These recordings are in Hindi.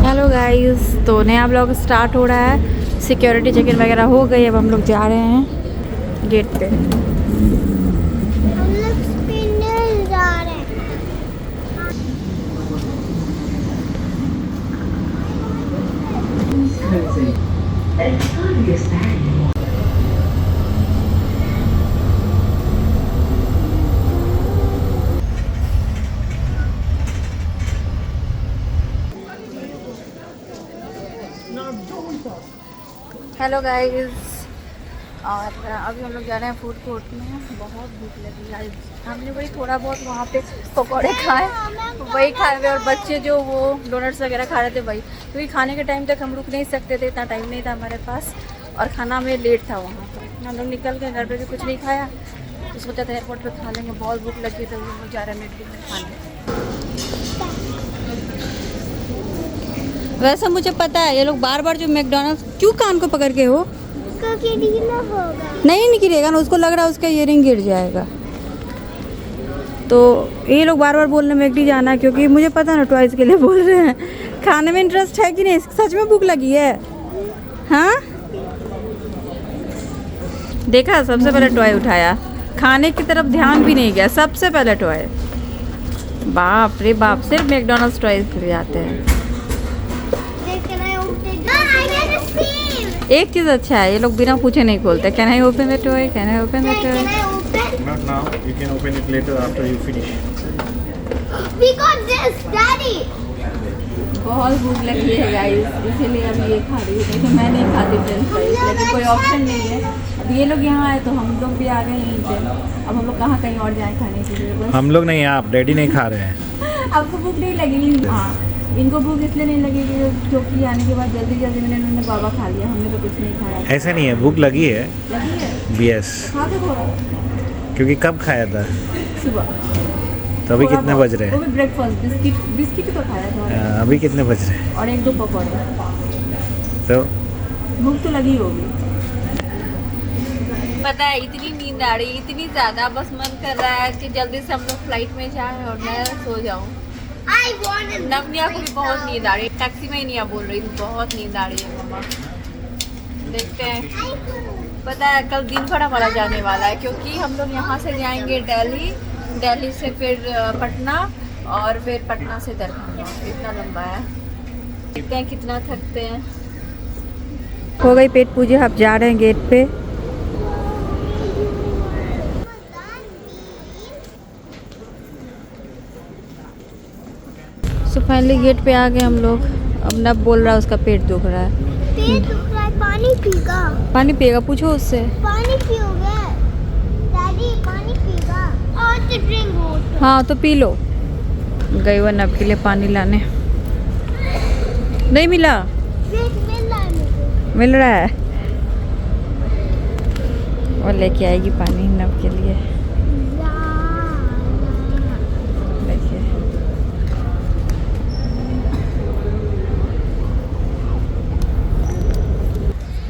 हेलो गाइस, तो नया ब्लॉग स्टार्ट हो रहा है। सिक्योरिटी चेक इन वगैरह हो गई। अब हम लोग जा रहे हैं गेट पे। हम लोग स्पिनर जा रहे हैं। हेलो गाइस, और अभी हम लोग जा रहे हैं फूड कोर्ट में। बहुत भूख लगी गाइस। हमने वही थोड़ा बहुत वहाँ पे पकौड़े खाए, वही खाए हुए, और बच्चे जो वो डोनट्स वगैरह खा रहे थे वही, क्योंकि खाने के टाइम तक हम रुक नहीं सकते थे, इतना टाइम नहीं था हमारे पास, और खाना में लेट था वहाँ पर। हम लोग निकल के घर पे भी कुछ नहीं खाया, तो सोचा था एयरपोर्ट पर खा लेंगे। बहुत भूख लगी, तो हम लोग जा रहे हैं मैकडी में खाने। वैसे मुझे पता है ये लोग बार बार जो मैकडॉनल्ड्स क्यों कान को पकड़ के हो, क्योंकि ढीला होगा। नहीं गिरेगा ना, उसको लग रहा है उसका ईयरिंग गिर जाएगा। तो ये लोग बार बार बोल रहे हैं मैकडी जाना है, क्योंकि मुझे पता है ना टॉयज के लिए बोल रहे हैं। खाने में इंटरेस्ट है कि नहीं, सच में भूख लगी है? हाँ, देखा, सबसे पहले टॉय उठाया, खाने की तरफ ध्यान भी नहीं गया, सबसे पहले टॉय। बाप रे बाप, सिर्फ मैकडॉनल्ड्स टॉयज फिर जाते हैं। एक चीज़ अच्छा है, ये लोग बिना पूछे नहीं खोलते। Can I open the toy, can I open the toy? Not now. You can open it later after you finish. We got this, Daddy. बहुत भूख लगी है गाइस, इसीलिए अब ये खा रही हूँ। तो मैं नहीं खाती फ्रेंच फ्राइज, लेकिन कोई ऑप्शन नहीं है। अब ये लोग यहाँ आए तो हम लोग भी आ गए यहीं पे। अब हम लोग कहाँ कहीं और जाए खाने के लिए? बस हम लोग नहीं, आप डैडी नहीं खा रहे हैं। आपको भूख नहीं लगेगी? हाँ, इनको भूख इसलिए नहीं लगेगी क्योंकि आने के बाद जल्दी जल्दी में इन्होंने बाबा खा लिया, हमने तो कुछ नहीं खाया। ऐसा नहीं है, भूख लगी है। लगी है? यस, खा के थोड़ा, क्योंकि कब खाया था? सुबह। तो अभी थोड़ा कितने बहुत, बज रहे वो हैं? भी ब्रेकफास्ट, बिस्किट तो खाया था। अभी कितने बज रहे हैं? और एक दो पकौड़े। तो भूख तो लगी होगी। पता है, इतनी नींद आ रही है, इतनी ज़्यादा, बस मन कर रहा है कि जल्दी से हम लोग फ्लाइट में जाएं और मैं सो जाऊं। I want नवनिया को भी बहुत नींद आ रही है। टैक्सी में ही नहीं बोल रही थी, बहुत नींद आ रही है मम्मा। देखते हैं, पता है कल दिन भर हमारा जाने वाला है, क्योंकि हम लोग यहाँ से जाएंगे दिल्ली, दिल्ली से फिर पटना, और फिर पटना से दरभंगा। इतना लंबा है, देखते हैं कितना थकते हैं। हो गई पेट पूजा, अब जा रहे हैं गेट पे। तो फाइनली गेट पे आ गए हम लोग। अब नब बोल रहा है उसका पेट दुख रहा है। पेट दुख रहा है, पानी पीगा। पानी पिएगा? पूछो उससे। पानी पियोगे? Daddy, पानी पीगा? और तो ड्रिंक वाटर। हाँ तो पी लो। गई वो नब के लिए पानी लाने, नहीं मिला? वेट, मिल रहा है मुझे। मिल रहा है, और लेके आएगी पानी नब के लिए। देखिए,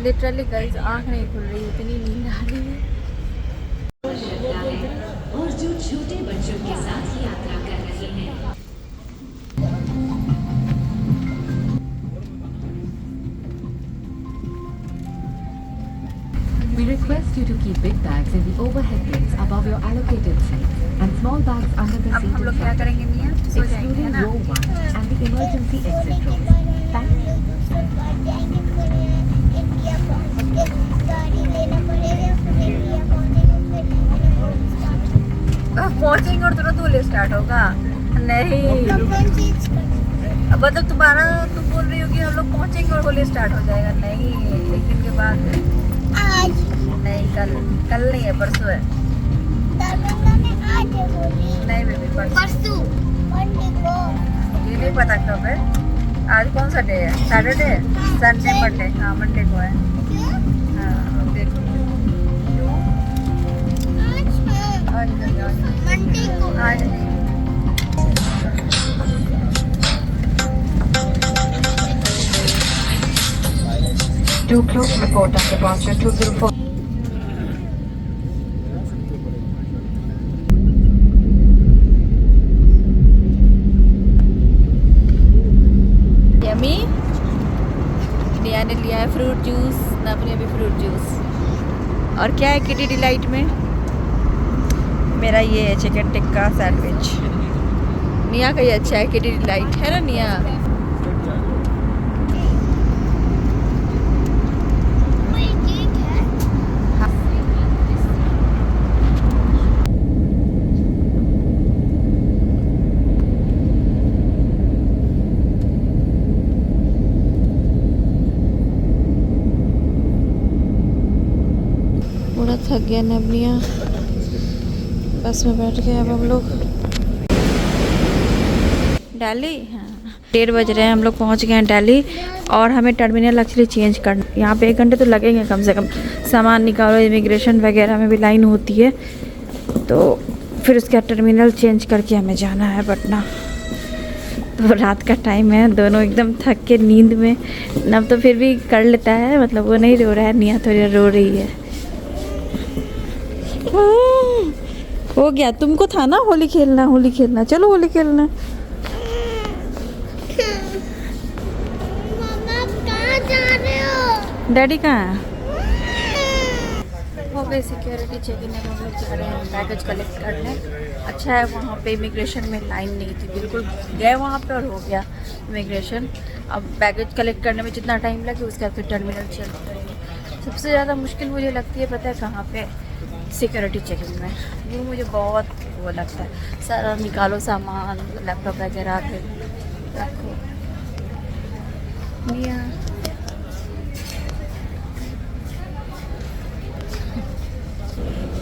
लिटरली गाइस आँख नहीं खुल रही, इतनी नींद आ रही है। और जो छोटे बच्चों के साथ यात्रा कर रहे हैं। We request you to keep big bags in the overhead bins above your allocated seats and small bags under the अब seat हम लोग in क्या front, करेंगे मियाँ? सो जाएंगे, है excluding ना? row 1 and the emergency exit rows. Thank you. India पहुंच के गाड़ी लेना पड़ेगा, फिर इंडिया पहुंचेंगे, फिर पहुँचेंगे और तुरंत बोले स्टार्ट होगा? नहीं, कौन चीज का? अब मतलब तुम्हारा, तुम बोल रही हो कि हम लोग पहुँचेंगे और होली स्टार्ट हो जाएगा। नहीं, एक दिन के बाद। आज नहीं, कल नहीं है, परसों है। दरभंगा में आज है होली। नहीं बेबी, परसों। परसों मंडे को। ये नहीं पता कब है। आज कौन सा डे है? Saturday, Sunday, Monday. हाँ, मंडे को है। क्यों? हाँ, देखो। आज है। आज नहीं, आज नहीं। मंडे को। आज नहीं। Do close report of departure 204. Yummy? निया ने लिया है फ्रूट जूस, नब ने भी फ्रूट जूस। और क्या है किटी डिलाइट में? मेरा ये है चिकन टिक्का सैंडविच। निया का ये अच्छा है किटी डिलाइट, है ना निया? पूरा थक गया नबनिया, बस में बैठ गए अब हम लोग दिल्ली। हाँ 1:30 बज रहे हैं, हम लोग पहुंच गए हैं दिल्ली। और हमें टर्मिनल एक्चुअली चेंज करना, यहाँ पे 1 घंटे तो लगेंगे कम से कम। सामान निकालो, इमिग्रेशन वगैरह में भी लाइन होती है, तो फिर उसका टर्मिनल चेंज करके हमें जाना है पटना। तो रात का टाइम है, दोनों एकदम थक के नींद में। नब तो फिर भी कर लेता है, मतलब वो नहीं रो रहा है, निया थोड़ी रो रही है। हो गया, तुमको था ना होली खेलना, होली खेलना, चलो होली खेलना। मम्मा कहाँ जा रहे हो? डैडी कहाँ है? हो गई सिक्योरिटी चेकिंग में, हम लोग जा रहे हैं बैगेज कलेक्ट करने। अच्छा है वहाँ पे इमिग्रेशन में लाइन नहीं थी, बिल्कुल गए वहाँ पे और हो गया इमिग्रेशन। अब बैगेज कलेक्ट करने में जितना टाइम लगे उसके बाद फिर टर्मिनल चेंज करेंगे। सबसे ज़्यादा मुश्किल मुझे लगती है पता है कहाँ पे? सिक्योरिटी चेकिंग में। वो मुझे बहुत वो लगता है, सारा निकालो सामान, लैपटॉप वगैरह फिर रखो। मिया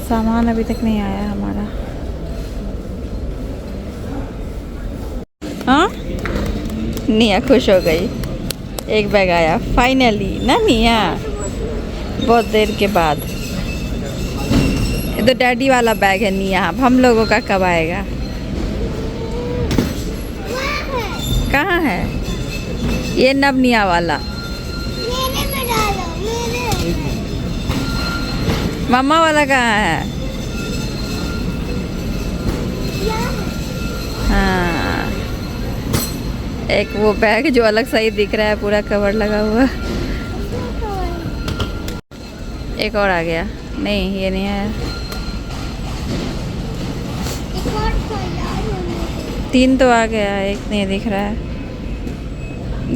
सामान अभी तक नहीं आया हमारा। हाँ निया खुश हो गई, एक बैग आया फाइनली ना निया, बहुत देर के बाद। ये तो डैडी वाला बैग है निया, अब हम लोगों का कब आएगा? कहाँ है ये? नब निया वाला मेरे में डालो, मेरे। मम्मा वाला कहाँ है? हाँ एक वो बैग जो अलग सही दिख रहा है, पूरा कवर लगा हुआ। एक और आ गया, नहीं ये नहीं है। 3 तो आ गया, एक नहीं दिख रहा है,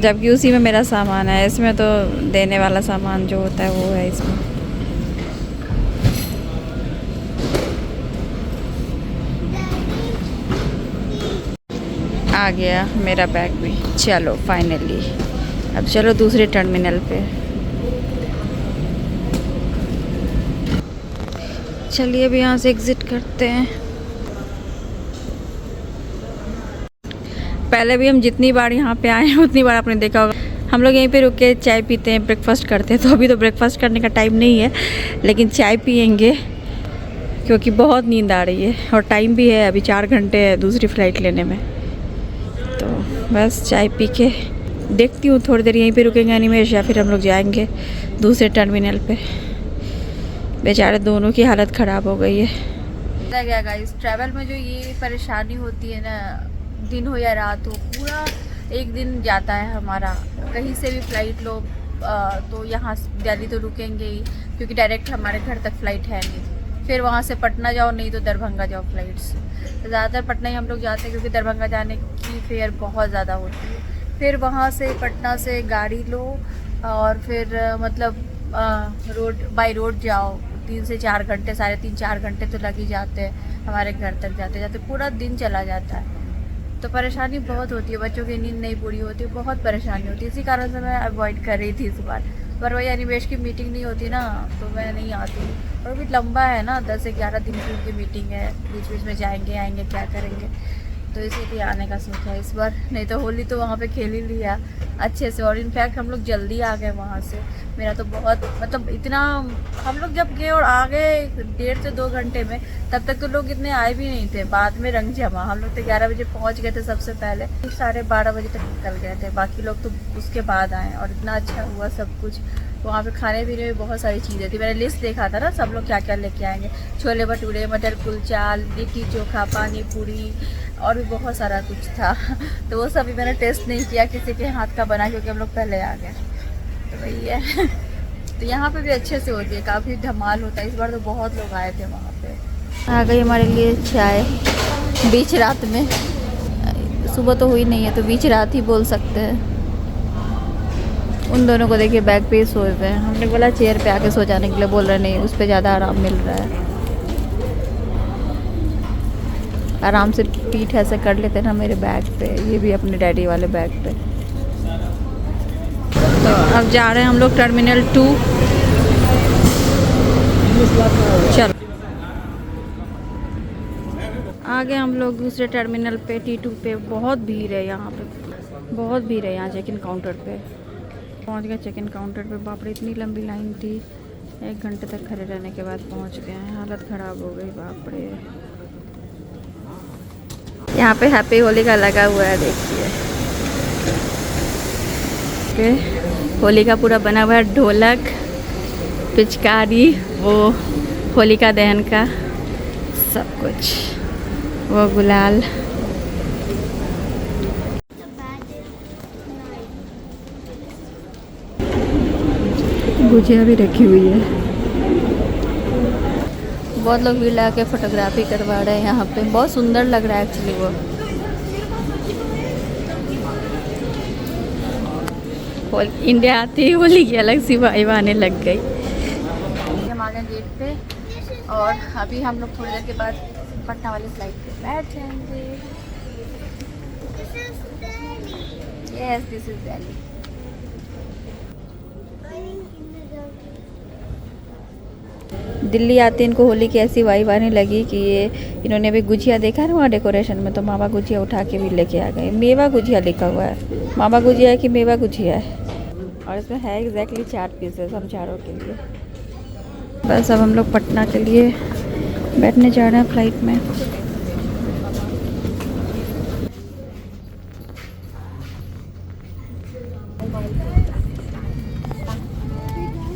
जबकि उसी में मेरा सामान है। इसमें तो देने वाला सामान जो होता है वो है इसमें। आ गया मेरा बैग भी। चलो फाइनली अब चलो दूसरे टर्मिनल पे। चलिए अब यहाँ से एग्ज़िट करते हैं। पहले भी हम जितनी बार यहाँ पे आए हैं उतनी बार आपने देखा होगा, हम लोग यहीं पे रुक के चाय पीते हैं, ब्रेकफास्ट करते हैं। तो अभी तो ब्रेकफास्ट करने का टाइम नहीं है, लेकिन चाय पियेंगे क्योंकि बहुत नींद आ रही है और टाइम भी है, अभी 4 घंटे है दूसरी फ़्लाइट लेने में। तो बस चाय पी के देखती हूँ, थोड़ी देर यहीं पे रुकेंगे अनिमेश, या फिर हम लोग जाएंगे दूसरे टर्मिनल पे। बेचारे दोनों की हालत ख़राब हो गई है। पता क्या गाइस, ट्रैवल में जो ये परेशानी होती है ना, दिन हो या रात हो, पूरा एक दिन जाता है हमारा। कहीं से भी फ़्लाइट लो तो यहाँ दिल्ली तो रुकेंगे ही, क्योंकि डायरेक्ट हमारे घर तक फ़्लाइट है नहीं। फिर वहाँ से पटना जाओ, नहीं तो दरभंगा जाओ फ़्लाइट्स। तो ज़्यादातर पटना ही हम लोग जाते हैं, क्योंकि दरभंगा जाने की फेयर बहुत ज़्यादा होती है। फिर वहाँ से पटना से गाड़ी लो और फिर मतलब रोड बाई रोड जाओ, 3 से 4 घंटे, 3.5-4 घंटे तो लग ही जाते हैं हमारे घर तक जाते जाते, पूरा दिन चला जाता है। तो परेशानी बहुत होती है, बच्चों की नींद नहीं पूरी होती है, बहुत परेशानी होती है। इसी कारण से मैं अवॉइड कर रही थी इस बार, पर वही अनिमेश की मीटिंग नहीं होती ना, तो मैं नहीं आती। और भी लंबा है ना, 10 से 11 दिन की उनकी मीटिंग है, बीच बीच में जाएंगे आएंगे क्या करेंगे, तो इसीलिए आने का सोचा इस बार। नहीं तो होली तो वहाँ पे खेल ही लिया अच्छे से, और इनफैक्ट हम लोग जल्दी आ गए वहाँ से। मेरा तो बहुत मतलब इतना, हम लोग जब गए और आ गए 1.5 से 2 घंटे में, तब तक तो लोग इतने आए भी नहीं थे। बाद में रंग जमा, हम लोग तो 11 बजे पहुँच गए थे सबसे पहले, 12:30 बजे तक निकल गए थे, बाकी लोग तो उसके बाद आए। और इतना अच्छा हुआ सब कुछ। वहाँ पे खाने पीने में बहुत सारी चीज़ें थी, मैंने लिस्ट देखा था ना सब लोग क्या क्या लेके आएंगे, छोले भटूरे, मटर कुलचा, लिट्टी चोखा, पानी पूरी, और भी बहुत सारा कुछ था। तो वो सभी मैंने टेस्ट नहीं किया किसी के हाथ का बना, क्योंकि हम लोग पहले आ गए। तो वही है। तो यहाँ पे भी अच्छे से होती है, काफ़ी धमाल होता है। इस बार तो बहुत लोग आए थे वहाँ पे। आ गई हमारे लिए चाय बीच रात में। सुबह तो हुई नहीं है तो बीच रात ही बोल सकते हैं। उन दोनों को देखिए बैग पे ही सोए हुए हैं। हमने बोला चेयर पे आके सो जाने के लिए, बोल रहे नहीं, उस पर ज़्यादा आराम मिल रहा है। आराम से पीठ ऐसे कर लेते ना मेरे बैग पे, ये भी अपने डैडी वाले बैग पे। तो अब जा रहे हैं हम लोग टर्मिनल 2। चलो आ गए हम लोग दूसरे टर्मिनल पे, T2 पे। बहुत भीड़ है यहाँ पे, बहुत भीड़ है यहाँ चेक इन काउंटर पे। पहुँच गए चेक इन काउंटर पे। बाप रे इतनी लंबी लाइन थी। 1 घंटे तक खड़े रहने के बाद पहुँच गए हैं। हालत ख़राब हो गई बाप रे। यहाँ पे हैप्पी होली का लगा हुआ है देखिए। होली का पूरा बना हुआ है, ढोलक, पिचकारी, वो होलिका दहन का सब कुछ, वो गुलाल। गुजिया भी रखी हुई है। बहुत लोग भी ला के फोटोग्राफी करवा रहे हैं यहाँ पे। बहुत सुंदर लग रहा है एक्चुअली वो। इंडिया आती ही होली की अलग सी वाइब आने लग गई। हम आ गए गेट पे और अभी हम लोग थोड़ी देर के बाद पटना वाली फ्लाइट पे बैठ जाएंगे। Yes this is Delhi. Delhi आते इनको होली की ऐसी वाइब आने लगी कि ये इन्होंने अभी गुजिया देखा है वहाँ डेकोरेशन में, तो मावा गुजिया उठा के भी लेके आ गए। मेवा गुजिया लिखा हुआ है, मावा गुजिया है कि मेवा गुजिया है। और इसमें है एग्जैक्टली 4 पीसेस हम चारों के लिए। बस अब हम लोग पटना के लिए बैठने जा रहे हैं फ्लाइट में।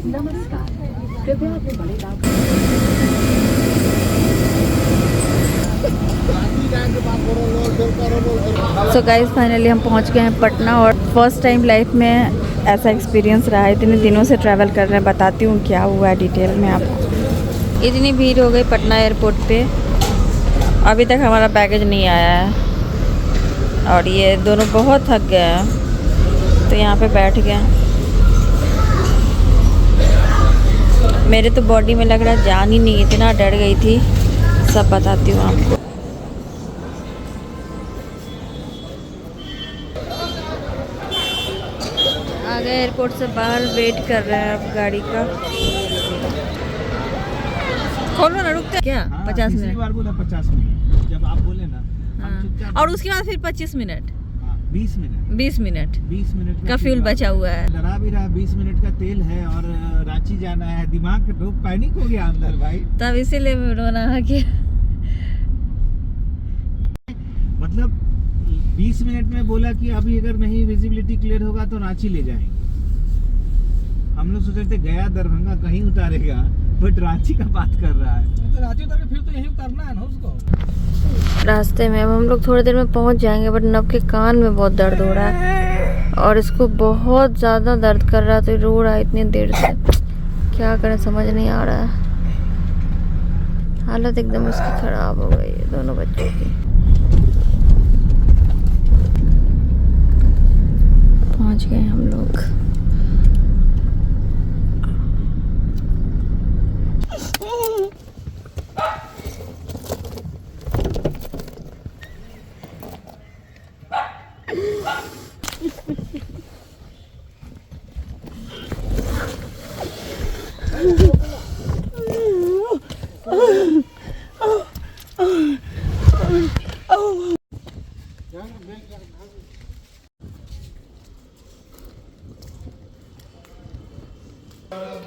नमस्कार, कृपया अपने बड़े बैग सो गाइस फाइनली हम पहुंच गए हैं पटना। और फर्स्ट टाइम लाइफ में ऐसा एक्सपीरियंस रहा है। इतने दिनों से ट्रैवल कर रहे हैं, बताती हूँ क्या हुआ है डिटेल में आपको। इतनी भीड़ हो गई पटना एयरपोर्ट पे, अभी तक हमारा बैगेज नहीं आया है। और ये दोनों बहुत थक गए हैं तो यहाँ पे बैठ गए। मेरे तो बॉडी में लग रहा है जान ही नहीं, इतना डर गई थी। सब बताती हूँ आपको। आ गए एयरपोर्ट से बाहर, वेट कर रहे हैं अब गाड़ी का। खोलो ना, रुकते क्या? 50 मिनट। बार बोला 50 मिनट, जब आप बोले ना हाँ। और उसके बाद फिर 25 मिनट 20 मिनट 20 मिनट 20 मिनट का फ्यूल बचा हुआ है। डरा भी रहा, 20 मिनट का तेल है और रांची जाना है। दिमाग लोग पैनिक हो गया अंदर भाई। तब इसीलिए रोना आ गया। मतलब 20 मिनट में बोला कि अभी अगर नहीं विजिबिलिटी क्लियर होगा तो रांची ले जाएंगे। हम लोग सोच रहे थे गया दरभंगा कहीं उतारेगा, बट रांची का बात कर रहा है। तो रांची उतार के फिर तो यहीं उतारना है ना उसको। रास्ते में अब हम लोग थोड़ी देर में पहुंच जाएंगे, बट नब के कान में बहुत दर्द हो रहा है और इसको बहुत ज़्यादा दर्द कर रहा है, तो रो रहा है इतनी देर से। क्या करें समझ नहीं आ रहा है। हालत एकदम इसकी ख़राब हो गई है दोनों बच्चों की। पहुंच गए हम लोग।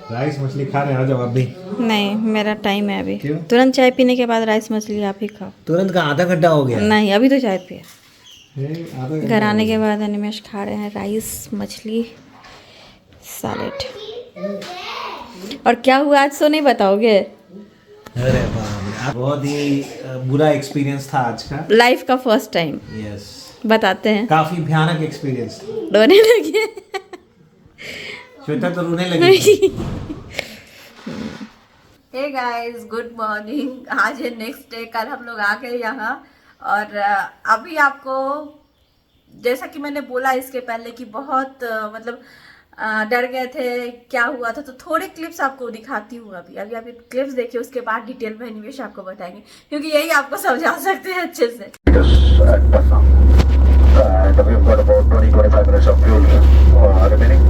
राइस मछली खा रहे हैं, आ जाओ आप भी। नहीं, मेरा टाइम है अभी। क्यों? तुरंत चाय पीने के बाद राइस मछली आप ही खाओ। तुरंत का आधा घंटा हो गया। नहीं, अभी तो चाय पिया। आधा घर आने के बाद अनिमेश खा रहे हैं राइस मछली सैलेड। और क्या हुआ आज सो नहीं बताओगे? अरे बाप रे, बहुत ही बुरा एक्सपीरियंस था आज का। लाइफ का फर्स्ट टाइम। यस, बताते हैं। काफी भयानक एक्सपीरियंस। रोने लगे। श्वेता तो रोने लगी। Hey guys, good morning. आज है नेक्स्ट डे। कल हम लोग आ गए यहाँ और अभी आपको जैसा कि मैंने बोला इसके पहले कि बहुत मतलब डर गए थे, क्या हुआ था, तो थोड़े क्लिप्स आपको दिखाती हूँ। अभी आप क्लिप्स देखिए, उसके बाद डिटेल में निवेश आपको बताएंगे, क्योंकि यही आपको समझा सकते हैं अच्छे से। And we've got about 20-25 minutes of fuel remaining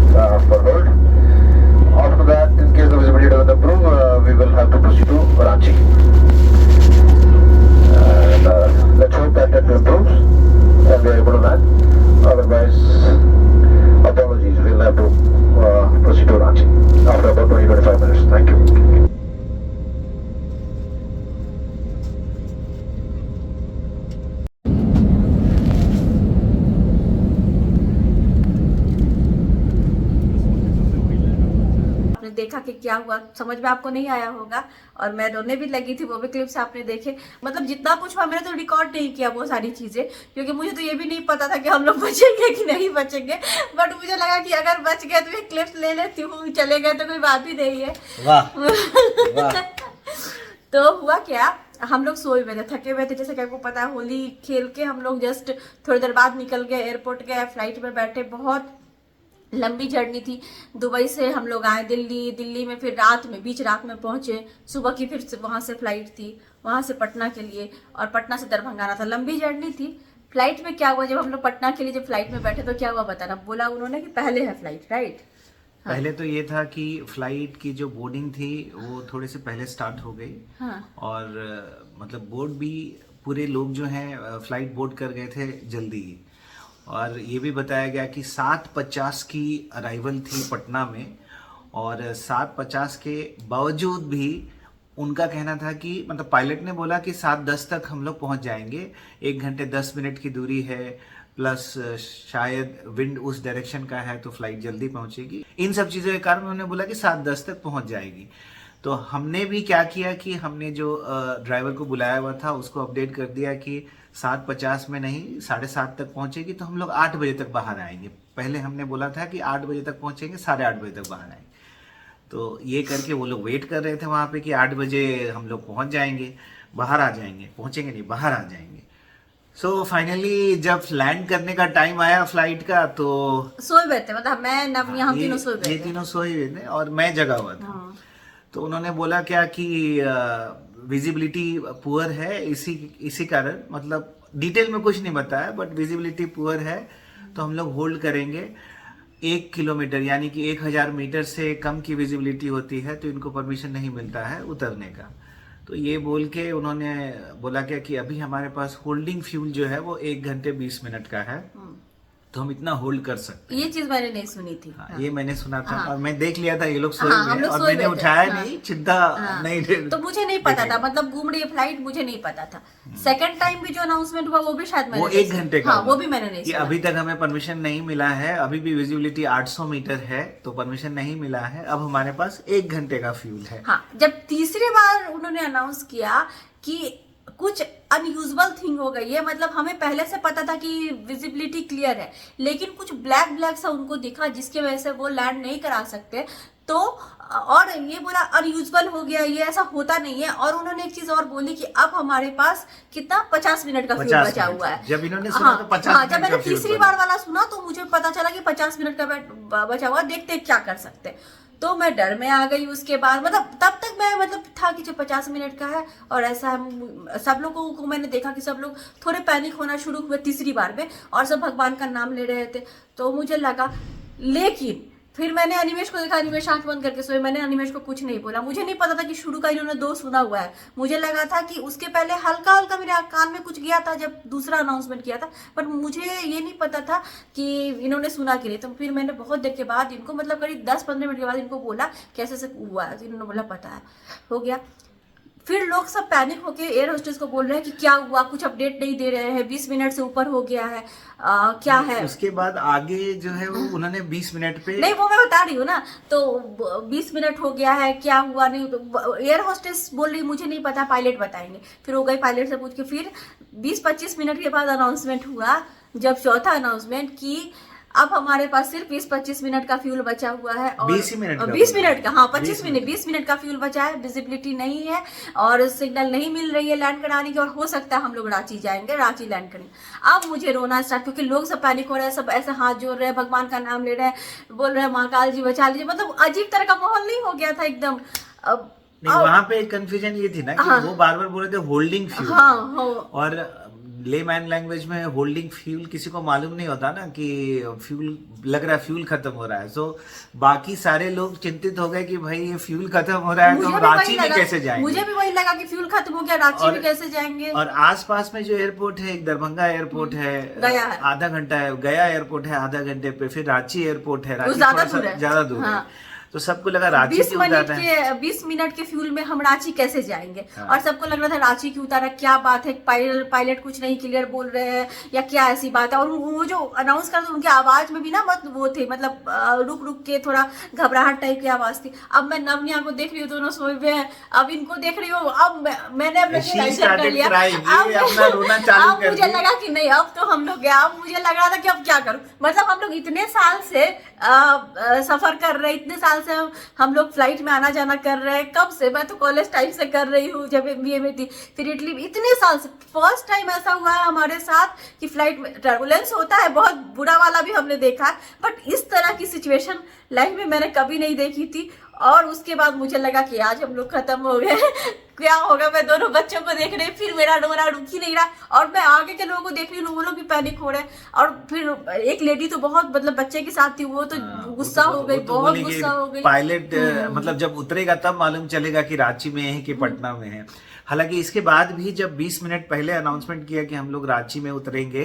for hold. After that, in case the visibility doesn't improve, we will have to proceed to Ranchi. And let's hope that it improves and we are able to land. Otherwise, apologies, we'll have to proceed to Ranchi after about 20-25 minutes. Thank you. देखा कि क्या हुआ, समझ में आपको नहीं आया होगा और मैं रोने भी लगी थी, वो भी क्लिप्स आपने देखे। मतलब जितना कुछ हुआ मैंने तो रिकॉर्ड नहीं किया वो सारी चीजें, क्योंकि मुझे तो ये भी नहीं पता था कि हम लोग बचेंगे कि नहीं बचेंगे। बट मुझे लगा कि अगर बच गए तो ये क्लिप्स ले लेती हूँ, चले गए तो कोई बात ही नहीं है। वाह वाह। तो हुआ क्या, हम लोग सोए हुए थे, थके हुए थे। जैसे कि आपको पता है, होली खेल के हम लोग जस्ट थोड़ी देर बाद निकल गए, एयरपोर्ट गए, फ्लाइट में बैठे। बहुत लंबी जर्नी थी। दुबई से हम लोग आए दिल्ली में, फिर बीच रात में पहुंचे। सुबह की फिर से वहां से फ्लाइट थी, वहां से पटना के लिए, और पटना से दरभंगा आना था। लंबी जर्नी थी। फ्लाइट में क्या हुआ, जब हम लोग पटना के लिए जब फ्लाइट में बैठे तो क्या हुआ बताना, बोला उन्होंने कि पहले है फ्लाइट, राइट? हाँ। पहले तो ये था कि फ्लाइट की जो बोर्डिंग थी वो थोड़े से पहले स्टार्ट हो गई। हाँ। और मतलब बोर्ड भी पूरे लोग जो हैं फ्लाइट बोर्ड कर गए थे जल्दी ही। और ये भी बताया गया कि 7:50 की अराइवल थी पटना में, और 7:50 के बावजूद भी उनका कहना था कि मतलब पायलट ने बोला कि 7:10 तक हम लोग पहुंच जाएंगे। 1 घंटे 10 मिनट की दूरी है, प्लस शायद विंड उस डायरेक्शन का है तो फ्लाइट जल्दी पहुंचेगी। इन सब चीज़ों के कारण उन्होंने बोला कि 7:10 तक पहुंच जाएगी। तो हमने भी क्या किया कि हमने जो ड्राइवर को बुलाया हुआ था उसको अपडेट कर दिया कि 7:50 में नहीं, 7:30 तक पहुंचेगी तो हम लोग 8 बजे तक बाहर आएंगे। पहले हमने बोला था कि 8 बजे तक पहुंचेंगे, 8:30 बजे तक बाहर आएंगे। तो ये करके वो लोग वेट कर रहे थे वहाँ पे कि 8 बजे हम लोग पहुंच जाएंगे, बाहर आ जाएंगे, पहुंचेंगे नहीं, बाहर आ जाएंगे। सो फाइनली जब लैंड करने का टाइम आया फ्लाइट का तो सोए हुए थे, मतलब मैं नवनी हम तीनों सोए हुए ये थे। तीनों सोए हुए थे और मैं जगा हुआ था। हाँ। तो उन्होंने बोला क्या कि विजिबिलिटी पुअर है, इसी कारण, मतलब डिटेल में कुछ नहीं बताया बट विजिबिलिटी पुअर है, तो हम लोग होल्ड करेंगे। 1 किलोमीटर यानी कि 1000 मीटर से कम की विजिबिलिटी होती है तो इनको परमिशन नहीं मिलता है उतरने का। तो ये बोल के उन्होंने बोला क्या कि अभी हमारे पास होल्डिंग फ्यूल जो है वो 1 घंटे 20 मिनट का है, तो हम इतना होल्ड कर सकते हैं। ये चीज मैंने नहीं सुनी थी। हाँ, ये मैंने सुना था। हाँ। और मैं देख लिया था ये लोग सोए हाँ, हुए हम हैं लोग और सोए मैंने हुए थे। उठाया हाँ। नहीं, चिंता हाँ। नहीं। तो मुझे नहीं पता था, मतलब घूम रही है फ्लाइट, मुझे नहीं पता था। सेकंड टाइम भी जो अनाउंसमेंट हुआ वो भी शायद मैंने वो नहीं 1 घंटे का हाँ, हुआ। वो भी मैंने नहीं कि सुना। अभी तक हमें परमिशन नहीं मिला है, अभी भी विजिबिलिटी 800 मीटर है तो परमिशन नहीं मिला है। अब हमारे पास 1 घंटे का फ्यूल है। हाँ, जब तीसरी बार उन्होंने अनाउंस किया कि कुछ अनयूजुअल थिंग हो गई है, मतलब हमें पहले से पता था कि विजिबिलिटी क्लियर है, लेकिन कुछ ब्लैक सा उनको दिखा जिसकी वजह से वो लैंड नहीं करा सकते। तो और ये बोला अनयूजुअल हो गया, ये ऐसा होता नहीं है। और उन्होंने एक चीज और बोली कि अब हमारे पास कितना 50 मिनट का फ्यूल बचा हुआ है। जब इन्होंने सुना तो 50 हाँ, मिनट जब मैंने का फ्यूल तीसरी बचा। बार वाला सुना तो मुझे पता चला कि 50 मिनट का बचा हुआ, देखते क्या कर सकते। तो मैं डर में आ गई। उसके बाद मतलब तब तक मैं मतलब था कि जो 50 मिनट का है और ऐसा सब लोगों को मैंने देखा कि सब लोग थोड़े पैनिक होना शुरू हुए तीसरी बार में, और सब भगवान का नाम ले रहे थे। तो मुझे लगा, लेकिन फिर मैंने अनिमेश को देखा, अनिमेश आंख बंद करके सोए। मैंने अनिमेश को कुछ नहीं बोला, मुझे नहीं पता था कि शुरू का इन्होंने 2 सुना हुआ है। मुझे लगा था कि उसके पहले हल्का हल्का मेरे कान में कुछ गया था जब दूसरा अनाउंसमेंट किया था, पर मुझे ये नहीं पता था कि इन्होंने सुना कि नहीं। तो फिर मैंने बहुत देर के बाद इनको, मतलब करीब 10-15 मिनट के बाद इनको बोला कैसे ऐसे हुआ है, तो इन्होंने बोला पता है, हो गया। फिर लोग सब पैनिक होके एयर होस्टेस को बोल रहे हैं कि क्या हुआ, कुछ अपडेट नहीं दे रहे हैं, 20 मिनट से ऊपर हो गया है, क्या है। उसके बाद आगे जो है वो उन्होंने 20 मिनट पे, नहीं वो मैं बता रही हूँ ना, तो 20 मिनट हो गया है, क्या हुआ नहीं। तो एयर होस्टेस बोल रही मुझे नहीं पता, पायलट बताएंगे। फिर हो गई पायलट से पूछ के, फिर 20-25 मिनट के बाद अनाउंसमेंट हुआ, जब चौथा अनाउंसमेंट की अब हमारे पास सिर्फ 20-25 मिनट का फ्यूल बचा हुआ है और 20 मिनट का 20 मिनट का, हाँ 20 20 मिनट का फ्यूल बचा है। विजिबिलिटी नहीं है और सिग्नल नहीं मिल रही है लैंड कराने की, और हो सकता है हम लोग रांची जाएंगे, रांची लैंड करेंगे। अब मुझे रोना स्टार्ट, क्योंकि लोग सब पैनिक हो रहे हैं, सब ऐसे हाथ जोड़ रहे हैं, भगवान का नाम ले रहे हैं, बोल रहे हैं महाकाल जी बचा लीजिए। मतलब अजीब तरह का माहौल नहीं हो गया था एकदम। अब नहीं, वहाँ पे कंफ्यूजन ये थी ना कि वो बार बार बोल रहे थे होल्डिंग फ्यूल, हाँ और लेमैन लैंग्वेज में होल्डिंग फ्यूल किसी को मालूम नहीं होता ना कि फ्यूल लग रहा है, फ्यूल खत्म हो रहा है। सो बाकी सारे लोग चिंतित हो गए कि भाई ये फ्यूल खत्म हो रहा है तो हम रांची में कैसे जाएंगे। मुझे भी वही लगा कि फ्यूल खत्म हो गया, रांची में कैसे जाएंगे। और आसपास में जो एयरपोर्ट है, एक दरभंगा एयरपोर्ट है, गया है, आधा घंटा है, गया एयरपोर्ट है आधा घंटे पे, फिर रांची एयरपोर्ट है, रांची ज्यादा दूर है। हाँ। तो सबको लगा रांची क्यों उतारना है। 20 मिनट के फ्यूल में हम रांची कैसे जाएंगे। और सबको लग रहा था रांची क्यों उतारा, क्या बात है, पायलट कुछ नहीं क्लियर बोल रहे हैं या क्या ऐसी बात है। और वो जो अनाउंस कर उनकी आवाज में भी ना वो थे, मतलब रुक रुक के थोड़ा घबराहट टाइप की आवाज थी। अब मैं नवनिया को देख रही हूँ, दोनों सोए हुए हैं, अब इनको देख रही हूँ, अब मैंने अपने कर लिया। अब मुझे लगा कि नहीं, अब तो हम लोग गया। अब मुझे लग रहा था कि अब क्या करूँ, मतलब हम लोग इतने साल से सफर कर रहे, इतने साल से हम लोग फ्लाइट में आना जाना कर रहे हैं। कब से, मैं तो कॉलेज टाइम से कर रही हूँ, जब MBA में थी, फिर इटली में इतने साल से फर्स्ट टाइम ऐसा हुआ है हमारे साथ कि फ्लाइट में टर्बुलेंस होता है, बहुत बुरा वाला भी हमने देखा है, बट इस तरह की सिचुएशन लाइफ में मैंने कभी नहीं देखी थी। और उसके बाद मुझे लगा कि आज हम लोग खत्म हो गए क्या होगा। मैं दोनों बच्चों को देख रही, फिर मेरा डोरा रुक ही नहीं रहा, और मैं आगे के लोगों को देख रही हूँ, वो लोग भी पैनिक हो रहे हैं। और फिर एक लेडी तो बहुत, मतलब बच्चे के साथ थी, वो तो गुस्सा हो गई, बहुत गुस्सा हो गई। पायलट मतलब जब उतरेगा तब मालूम चलेगा कि रांची में है कि पटना में है। हालांकि इसके बाद भी जब 20 मिनट पहले अनाउंसमेंट किया कि हम लोग रांची में उतरेंगे,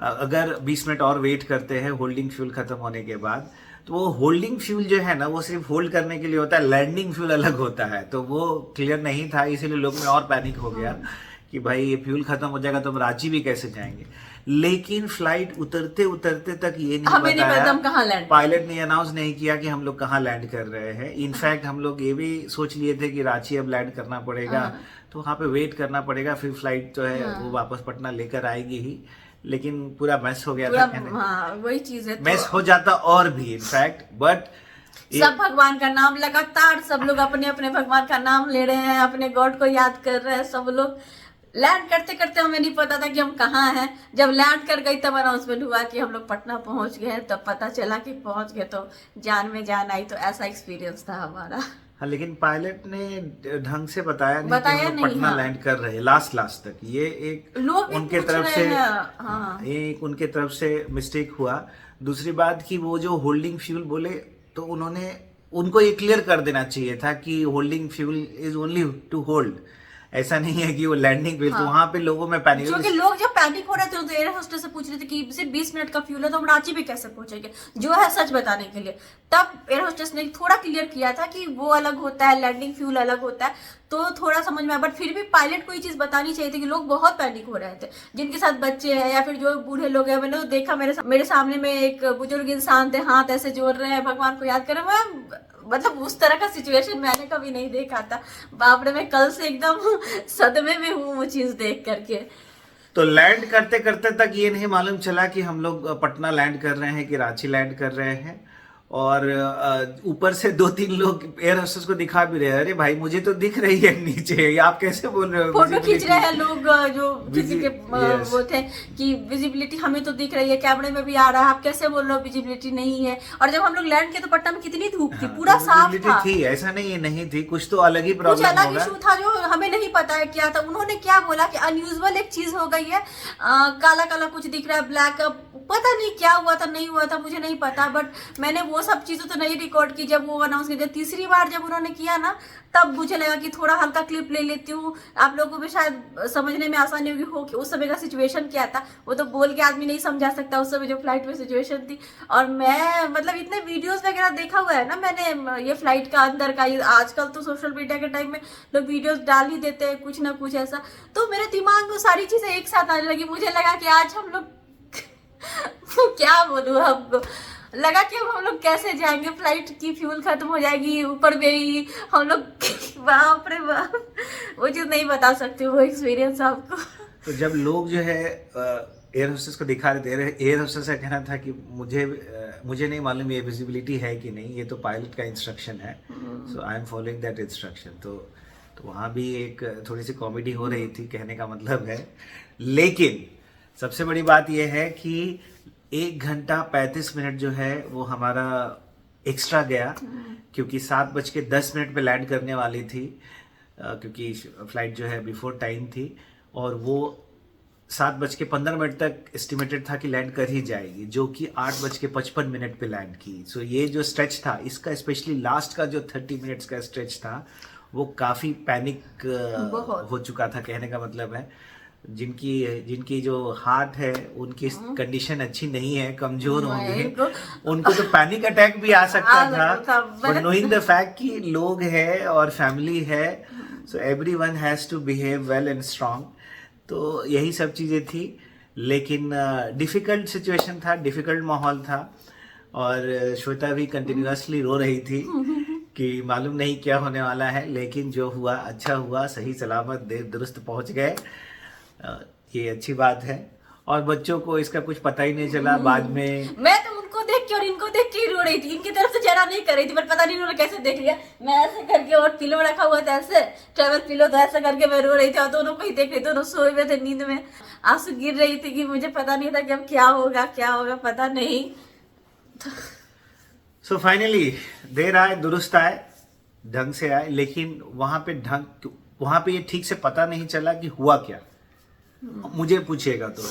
अगर 20 मिनट और वेट करते हैं होल्डिंग फ्यूल खत्म होने के बाद, तो वो होल्डिंग फ्यूल जो है ना वो सिर्फ होल्ड करने के लिए होता है, लैंडिंग फ्यूल अलग होता है। तो वो क्लियर नहीं था, इसीलिए लोग में और पैनिक हो गया कि भाई ये फ्यूल खत्म हो जाएगा तो हम रांची भी कैसे जाएंगे। लेकिन फ्लाइट उतरते उतरते तक ये नहीं बताया, पायलट ने अनाउंस नहीं किया कि हम लोग कहाँ लैंड कर रहे हैं। इनफैक्ट हम लोग ये भी सोच लिए थे कि रांची अब लैंड करना पड़ेगा, तो वहाँ पे वेट करना पड़ेगा, फिर फ्लाइट जो है वो वापस पटना लेकर आएगी ही। लेकिन पूरा मैस हो गया था। हाँ, वही चीज है, मैस हो जाता और भी इनफैक्ट, बट सब भगवान का नाम लगातार, सब लोग अपने अपने भगवान का नाम ले रहे हैं, अपने गॉड को याद कर रहे हैं सब लोग। लैंड करते करते हमें नहीं पता था कि हम कहाँ हैं। जब लैंड कर गई तब अनाउंसमेंट हुआ कि हम लोग पटना पहुंच गए, तब पता चला कि पहुंच गए, तो जान में जान आई। तो ऐसा एक्सपीरियंस था हमारा। हाँ, लेकिन पायलट ने ढंग से बताया नहीं कि हम लोग पटना लैंड कर रहे हैं लास्ट तक। ये एक उनके तरफ से, ये एक उनके तरफ से मिस्टेक हुआ। दूसरी बात कि वो जो होल्डिंग फ्यूल बोले, तो उनको ये क्लियर कर देना चाहिए था कि holding fuel is only to hold, ऐसा नहीं है कि वो लैंडिंग पे। तो वहां पे लोगों में पैनिक, क्योंकि लोग जब पैनिक हो रहे थे तो एयर होस्टेस से पूछ रहे थे कि सिर्फ 20 मिनट का फ्यूल है तो हम रांची भी कैसे पहुंचेंगे, जो है सच बताने के लिए। तब एयर होस्टेस ने थोड़ा क्लियर किया था कि वो अलग होता है, लैंडिंग फ्यूल अलग होता है, तो थोड़ा समझ में आया। बट फिर भी पायलट को ये चीज बतानी चाहिए थी कि लोग बहुत पैनिक हो रहे थे, जिनके साथ बच्चे हैं या फिर जो बूढ़े लोग हैं। मैंने देखा मेरे सामने में एक बुजुर्ग इंसान थे, हाथ ऐसे जोड़ रहे हैं, भगवान को याद कर रहे हैं। मतलब उस तरह का सिचुएशन मैंने कभी नहीं देखा था। बाप रे, मैं कल से एकदम सदमे में हूँ वो चीज देख करके। तो लैंड करते करते तक ये नहीं मालूम चला कि हम लोग पटना लैंड कर रहे हैं कि रांची लैंड कर रहे हैं। और ऊपर से 2-3 लोग एयर होस्टेस को दिखा भी रहे हैं, अरे भाई मुझे तो दिख रही है नीचे, आप कैसे बोल रहे हो। फोटो खींच रहे हैं लोग, जो किसी के वो थे कि विजिबिलिटी हमें तो दिख रही है, कैमरे में भी आ रहा है, आप कैसे बोल रहे हो विजिबिलिटी नहीं है। और जब हम लोग लैंड किए तो पटना में कितनी धूप थी, पूरा साफ था। थी, ऐसा नहीं थी, कुछ तो अलग ही प्रॉब्लम, कुछ अलग इशू था जो हमें नहीं पता है क्या था। उन्होंने क्या बोला कि अनयूजुअल एक चीज हो गई है, काला काला कुछ दिख रहा है, ब्लैक, पता नहीं क्या हुआ था, नहीं हुआ था, मुझे नहीं पता। बट मैंने वो सब चीजें तो नहीं रिकॉर्ड की जब वो अनाउंस किया। तीसरी बार जब उन्होंने किया ना, तब मुझे लगा कि थोड़ा हल्का क्लिप ले लेती हूँ, आप लोगों को भी शायद समझने में आसानी होगी हो कि उस समय का सिचुएशन क्या था। वो तो बोल के आदमी नहीं समझा सकता उस समय जो फ्लाइट में सिचुएशन थी। और मैं मतलब इतने वीडियोस वगैरह देखा हुआ है ना मैंने, ये फ्लाइट का अंदर का, ये आजकल तो सोशल मीडिया के टाइम में लोग वीडियोस डाल ही देते हैं कुछ ना कुछ ऐसा। तो मेरे दिमाग में सारी चीजें एक साथ आने लगी। मुझे लगा कि आज हम लोग क्या बोलूं, हमको लगा कि हम लोग कैसे जाएंगे, फ्लाइट की फ्यूल खत्म हो जाएगी, ऊपर में ही हम लोग बाप रे बाप, वो चीज नहीं बता सकती, वो एक्सपीरियंस आपको। तो जब लोग जो है एयर होस्टेस को दिखा रहे थे। एयर होस्टेस का कहना था कि मुझे नहीं मालूम ये विजिबिलिटी है कि नहीं, ये तो पायलट का इंस्ट्रक्शन है, so I am following that instruction. तो वहाँ भी एक थोड़ी सी कॉमेडी हो रही थी, कहने का मतलब है। लेकिन सबसे बड़ी बात यह है कि 1 घंटा 35 मिनट जो है वो हमारा एक्स्ट्रा गया, क्योंकि 7:10 पे लैंड करने वाली थी, क्योंकि फ्लाइट जो है बिफोर टाइम थी, और वो 7:15 तक एस्टिमेटेड था कि लैंड कर ही जाएगी, जो कि 8:55 पे लैंड की। सो ये जो स्ट्रेच था इसका, स्पेशली लास्ट का जो 30 मिनट्स का स्ट्रेच था, वो काफ़ी पैनिक हो चुका था। कहने का मतलब है जिनकी जो हार्ट है उनकी कंडीशन अच्छी नहीं है, कमजोर होंगे, उनको तो पैनिक अटैक भी आ सकता था। बट नोइंग द फैक्ट कि लोग है और फैमिली है, so everyone has to behave well and strong. तो यही सब चीज़ें थी, लेकिन डिफ़िकल्ट सिचुएशन था, डिफ़िकल्ट माहौल था, और श्वेता भी कंटिन्यूअसली रो रही थी कि मालूम नहीं क्या होने वाला है। लेकिन जो हुआ अच्छा हुआ, सही सलामत देर दुरुस्त पहुंच गए, ये अच्छी बात है। और बच्चों को इसका कुछ पता ही नहीं चला बाद में। मैं तो उनको देख के और इनको देख के ही रो रही थी, इनकी तरफ से जरा नहीं कर रही थी, पर पता नहीं उन्होंने कैसे देख लिया। मैं ऐसे करके, और पिलो रखा हुआ था ऐसे, ट्रेवल पिलो, तो ऐसे करके मैं रो रही थी, और दोनों को ही देख रही थी। दोनों सोए हुए थे, नींद में आंसू गिर रही थी कि मुझे पता नहीं था कि अब क्या होगा पता नहीं। सो फाइनली देर आए दुरुस्त आए, ढंग से आए, लेकिन वहां पे ये ठीक से पता नहीं चला कि हुआ क्या। मुझे पूछेगा तो,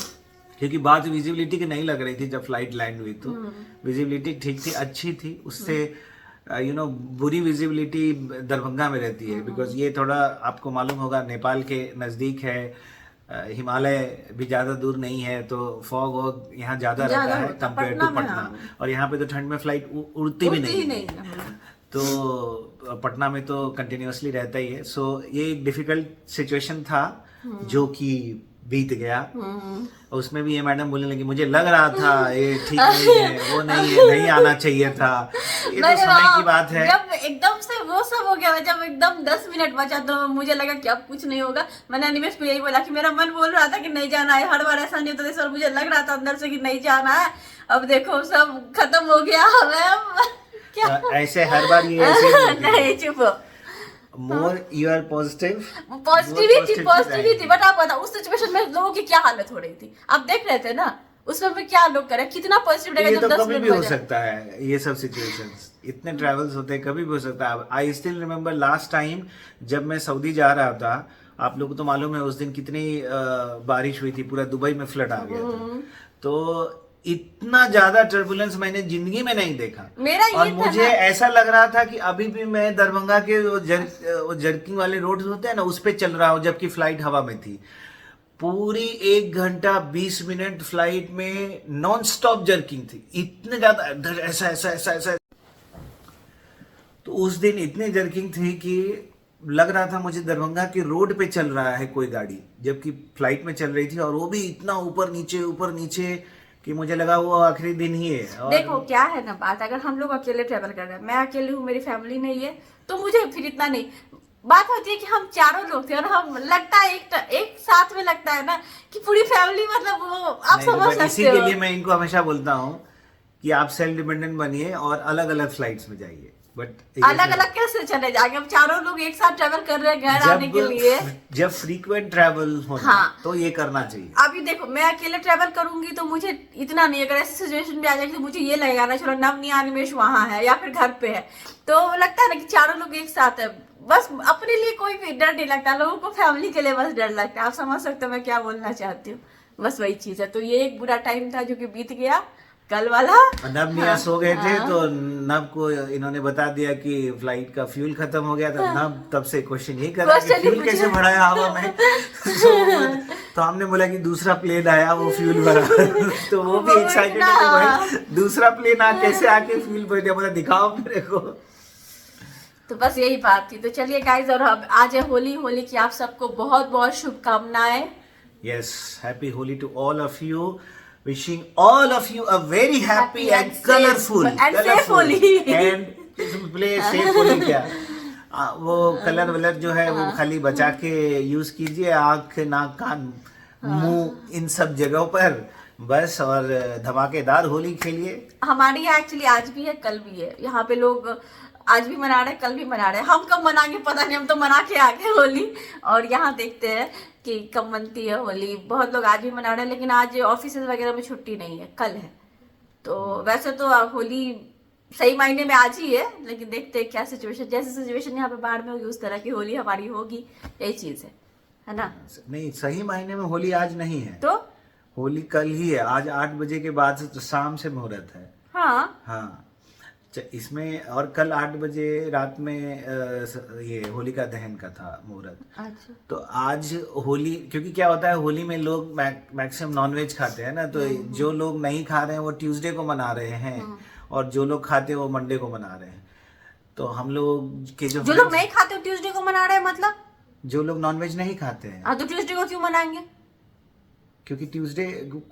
क्योंकि बात विजिबिलिटी की नहीं लग रही थी। जब फ्लाइट लैंड हुई तो विजिबिलिटी ठीक थी, अच्छी थी। उससे बुरी विजिबिलिटी दरभंगा में रहती है, बिकॉज ये थोड़ा आपको मालूम होगा नेपाल के नज़दीक है, हिमालय भी ज़्यादा दूर नहीं है, तो फॉग वॉग यहाँ ज़्यादा रहता है कंपेयर टू पटना। और यहाँ पे तो ठंड में फ्लाइट उड़ती भी नहीं है, तो पटना में तो कंटिन्यूअसली रहता ही है। सो ये एक डिफिकल्ट सिचुएशन था जो कि बीत गया। उसमें भी ये मैडम बोलने लगी, मुझे लग रहा था ये ठीक नहीं है, वो नहीं है, नहीं आना चाहिए था। ये तो समय की बात है। जब एकदम से वो सब हो गया, जब एकदम 10 मिनट बचा तो मुझे लगा कि अब कुछ नहीं होगा। मैंने अनिमेश को यही बोला कि मेरा मन बोल रहा था कि नहीं जाना है, हर बार ऐसा नहीं होता था, मुझे लग रहा था अंदर से कि नहीं जाना है। अब देखो सब खत्म हो गया, क्या ऐसे हर बार ये ऐसे नहीं, चुप मोर यू आर पॉजिटिव थी। बट आप बताओ उस सिचुएशन में लोगों की क्या हालत हो रही थी, आप देख रहे थे ना उस समय क्या लोग करे, कितना पॉजिटिव रहेगा। ये तो कभी भी हो सकता है, ये सब सिचुएशंस इतने ट्रैवल्स होते हैं, कभी भी हो सकता है। I still remember last time जब मैं सऊदी जा रहा था, आप लोगों को तो मालूम है उस दिन कितनी बारिश हुई थी, पूरा दुबई में फ्लड आ गया था। तो इतना ज्यादा टर्बुलेंस मैंने जिंदगी में नहीं देखा। मेरा और मुझे ऐसा लग रहा था कि अभी भी मैं दरभंगा के वो जर्किंग वाले रोड होते हैं ना, उस पे चल रहा हूँ, जबकि फ्लाइट हवा में थी। पूरी 1 घंटा 20 मिनट फ्लाइट में नॉन स्टॉप जर्किंग थी, इतने ज्यादा ऐसा ऐसा ऐसा ऐसा। तो उस दिन इतनी जर्किंग थी कि लग रहा था मुझे दरभंगा के रोड पे चल रहा है कोई गाड़ी, जबकि फ्लाइट में चल रही थी, और वो भी इतना ऊपर नीचे कि मुझे लगा वो आखिरी दिन ही है। और देखो क्या है ना बात, अगर हम लोग अकेले ट्रेवल कर रहे हैं, मैं अकेली हूँ, मेरी फैमिली नहीं है, तो मुझे फिर इतना नहीं। बात होती है कि हम चारों लोग थे, और हम लगता है एक साथ में लगता है ना कि पूरी फैमिली, मतलब वो आप समझ सकते हो। इसी के लिए मैं इनको हमेशा बोलता हूँ कि आप सेल्फ डिपेंडेंट बनिए और अलग अलग फ्लाइट्स में जाइए। बट अलग अलग कैसे चले जाएंगे, हम चारों लोग एक साथ ट्रेवल कर रहे हैं घर आने के लिए। जब फ्रीक्वेंट ट्रेवल हो, हाँ, तो ये करना चाहिए। अभी देखो मैं अकेले ट्रेवल करूंगी तो मुझे इतना नहीं, अगर ऐसी सिचुएशन भी आ जाएगी तो मुझे ये लगेगा ना, चलो नवनी अनिमेश वहां है या फिर घर पे है, तो लगता है ना कि चारों लोग एक साथ है, बस अपने लिए कोई भी डर नहीं लगता, लोगों को फैमिली के लिए बस डर लगता है। आप समझ सकते हो मैं क्या बोलना चाहती हूँ, बस वही चीज है। तो ये एक बुरा टाइम था जो कि बीत गया कल वाला। नब निया सो गए थे, तो नब को इन्होंने बता दिया कि फ्लाइट का फ्यूल खत्म हो गया था। नब तब से क्वेश्चन यही कर रहा है, फ्यूल कैसे बढ़ाया हवा में। तो हमने बोला कि दूसरा प्लेन आया, वो फ्यूल भरा। तो वो भी एक्साइटेड है कि भाई दूसरा प्लेन कैसे आके फ्यूल भर दिया, बोला दिखाओ मेरे को। तो बस यही बात थी। तो चलिए गाइज, और आज है होली की आप सबको बहुत बहुत शुभकामनाएं। Yes, happy Holi to all of you. Wishing all of you a very happy and colorful and safe Holi. And play safe Holi क्या? वो कलर वलर जो है वो खाली बचा के यूज कीजिए, आँख नाक कान मुंह इन सब जगहों पर बस, और धमाकेदार होली खेलिए। हमारे यहाँ एक्चुअली आज भी है, कल भी है। यहाँ पे लोग आज भी मना रहे हैं, कल भी मना रहे हैं। हम कब मनाएंगे पता नहीं, हम तो मना के आ गए होली। और यहाँ देखते हैं कि कब मनती है होली। बहुत लोग आज भी मना रहे हैं, लेकिन आज ऑफिस वगैरह में छुट्टी नहीं है, कल है। तो वैसे तो होली सही मायने में आज ही है, लेकिन देखते हैं क्या सिचुएशन, जैसे सिचुएशन यहाँ पे बाढ़ में होगी उस तरह की होली हमारी होगी, यही चीज है ना। नहीं, सही मायने में होली आज नहीं है, तो होली कल ही है। आज 8 बजे के बाद से तो शाम से मुहूर्त है। हाँ, इसमें और कल 8 बजे रात में ये होलिका दहन का था मुहूर्त। अच्छा। तो आज होली, क्योंकि क्या होता है होली में लोग मैक्सिमम नॉनवेज खाते हैं ना, तो जो लोग नहीं खा रहे हैं वो ट्यूसडे को मना रहे हैं, और जो लोग खाते हैं वो मंडे को मना रहे हैं। तो हम लोग के जो लोग नहीं खाते ट्यूसडे को मना रहे हैं, मतलब जो लोग नॉनवेज नहीं खाते हैं। तो ट्यूसडे को क्यों मनाएंगे? क्योंकि ट्यूसडे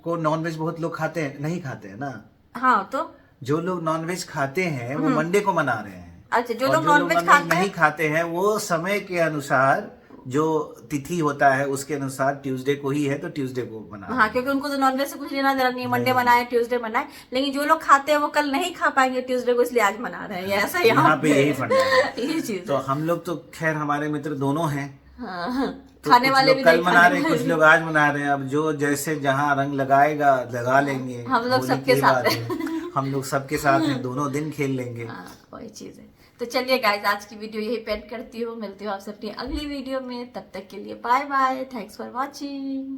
को नॉनवेज बहुत लोग खाते हैं, नहीं खाते हैं ना। हाँ, तो जो लोग नॉनवेज खाते हैं वो मंडे को मना रहे हैं। अच्छा, जो और लोग नॉनवेज नहीं खाते हैं वो समय के अनुसार, जो तिथि होता है उसके अनुसार ट्यूसडे को ही है, तो ट्यूसडे को मना। हाँ, क्योंकि उनको तो नॉनवेज से कुछ लेना देना नहीं, मंडे मनाए ट्यूसडे मनाए। लेकिन जो लोग खाते हैं वो कल नहीं खा पाएंगे ट्यूसडे को, इसलिए आज मना रहे हैं। ऐसा यहाँ पे यही फंडा है। ये चीज तो हम लोग तो खैर हमारे मित्र दोनों हैं। तो खाने कुछ वाले लोग भी कल नहीं मना खाने रहे हैं, वाले कुछ लोग आज मना रहे हैं। अब जो जैसे जहाँ रंग लगाएगा लगा लेंगे। हम लोग होली सबके की साथ बात है। हम लोग सबके साथ हैं, दोनों दिन खेल लेंगे। वही चीज है। तो चलिए गाइस, आज की वीडियो यही पेंट करती हूँ। मिलती हूँ आपसे अपनी अगली वीडियो में, तब तक के लिए bye bye, thanks for watching.